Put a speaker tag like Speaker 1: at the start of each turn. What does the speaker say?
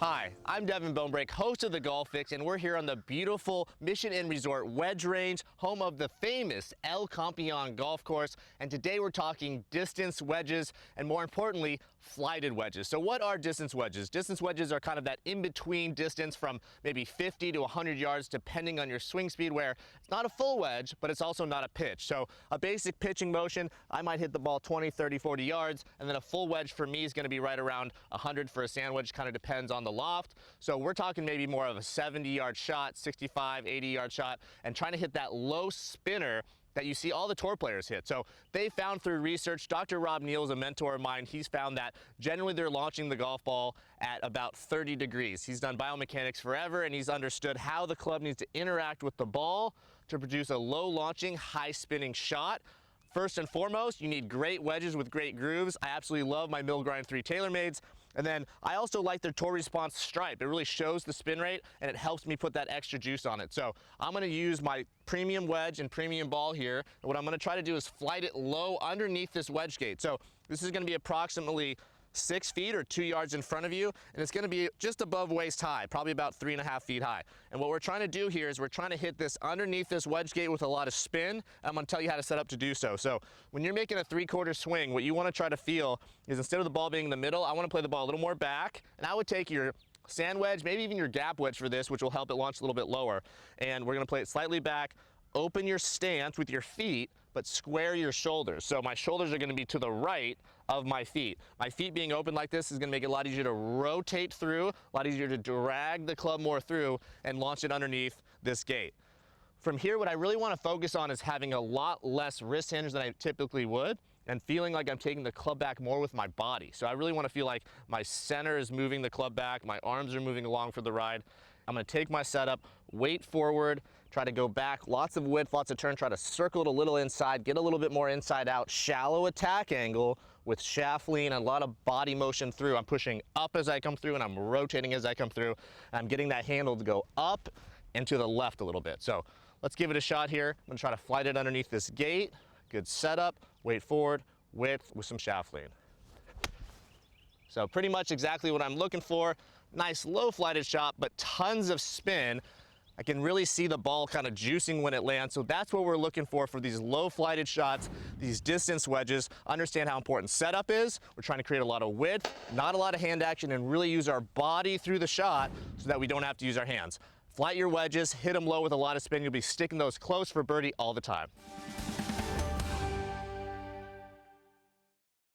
Speaker 1: Hi, I'm Devan Bonebrake, host of the Golf Fix, and we're here on the beautiful Mission Inn Resort Wedge Range, home of the famous El Campeon golf course. And today we're talking distance wedges, and more importantly, flighted wedges. So what are distance wedges? Distance wedges are kind of that in-between distance from maybe 50 to 100 yards, depending on your swing speed, where it's not a full wedge, but it's also not a pitch. So a basic pitching motion, I might hit the ball 20, 30, 40 yards, and then a full wedge for me is going to be right around 100 for a sand wedge, kind of depends on the loft. So we're talking maybe more of a 70-yard shot, 65, 80-yard shot, and trying to hit that low spinner that you see all the tour players hit. So they found through research, Dr. Rob Neal is a mentor of mine, he's found that generally they're launching the golf ball at about 30 degrees. He's done biomechanics forever, and he's understood how the club needs to interact with the ball to produce a low launching, high spinning shot. First and foremost, you need great wedges with great grooves. I absolutely love my Mill Grind 3 TaylorMades. And then I also like their Tour Response stripe. It really shows the spin rate and it helps me put that extra juice on it. So I'm gonna use my premium wedge and premium ball here. And what I'm gonna try to do is flight it low underneath this wedge gate. So this is gonna be approximately 6 feet or 2 yards in front of you, and it's going to be just above waist high, probably about 3.5 feet high. And what we're trying to do here is we're trying to hit this underneath this wedge gate with a lot of spin, and I'm going to tell you how to set up to do so. So when you're making a 3/4 swing, what you want to try to feel is instead of the ball being in the middle, I want to play the ball a little more back, and I would take your sand wedge, maybe even your gap wedge for this, which will help it launch a little bit lower. And we're going to play it slightly back. Open your stance with your feet, but square your shoulders. So my shoulders are going to be to the right of my feet. My feet being open like this is going to make it a lot easier to rotate through, a lot easier to drag the club more through and launch it underneath this gate. From here, what I really want to focus on is having a lot less wrist hinge than I typically would, and feeling like I'm taking the club back more with my body. So I really want to feel like my center is moving the club back, my arms are moving along for the ride. I'm going to take my setup, weight forward, try to go back, lots of width, lots of turn, try to circle it a little inside, get a little bit more inside out, shallow attack angle with shaft lean and a lot of body motion through. I'm pushing up as I come through and I'm rotating as I come through. I'm getting that handle to go up and to the left a little bit. So let's give it a shot here. I'm going to try to flight it underneath this gate. Good setup, weight forward, width with some shaft lean. So pretty much exactly what I'm looking for. Nice low flighted shot, but tons of spin. I can really see the ball kind of juicing when it lands. So that's what we're looking for these low flighted shots, these distance wedges. Understand how important setup is. We're trying to create a lot of width, not a lot of hand action, and really use our body through the shot so that we don't have to use our hands. Flight your wedges, hit them low with a lot of spin. You'll be sticking those close for birdie all the time.